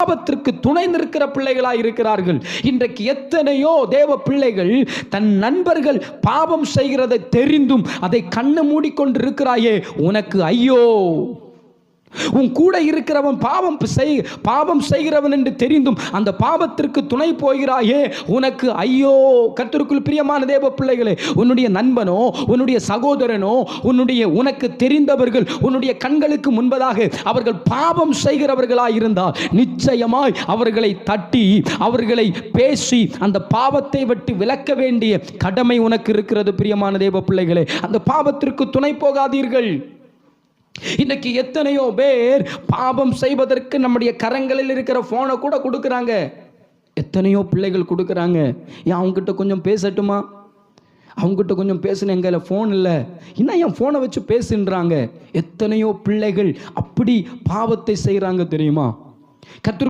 பாவத்திற்கு துணை நிற்கிற பிள்ளைகளாய் இருக்கிறார்கள். இன்றைக்கு எத்தனையோ தேவ பிள்ளைகள் தன் நண்பர்கள் பாவம் செய்கிறதை தெரிந்தும் அதை கண்ணு மூடிக்கொண்டிருக்கிறாயே, உனக்கு ஐயோ. உன் கூட இருக்கிறவன் பாவம் செய்கிறவன் என்று தெரிந்தும் அந்த பாவத்திற்கு துணை போகிறாயே, உனக்கு ஐயோ. கர்த்தருக்குள் பிரியமான தேவ பிள்ளைகளே, உன்னுடைய நண்பனோ உன்னுடைய சகோதரனோ உனக்கு தெரிந்தவர்கள் உன்னுடைய கண்களுக்கு முன்பதாக அவர்கள் பாவம் செய்கிறவர்களாய் இருந்தால் நிச்சயமாய் அவர்களை தட்டி அவர்களை பேசி அந்த பாவத்தை விட்டு விலக்க வேண்டிய கடமை உனக்கு இருக்கிறது. பிரியமான தேவ பிள்ளைகளே, அந்த பாவத்திற்கு துணை போகாதீர்கள். இன்னைக்கு எத்தனையோ பேர் பாவம் செய்வதற்கு நம்முடைய கரங்களில் இருக்கிற போனை கூட கொடுக்குறாங்க. எத்தனையோ பிள்ளைகள் கொடுக்குறாங்க. ஏன் அவங்ககிட்ட கொஞ்சம் பேசட்டுமா, அவங்ககிட்ட கொஞ்சம் பேசுன, எங்க ஃபோன் இல்லை, இன்னும் என் ஃபோனை வச்சு பேசுன்றாங்க. எத்தனையோ பிள்ளைகள் அப்படி பாவத்தை செய்கிறாங்க தெரியுமா? கர்த்தர்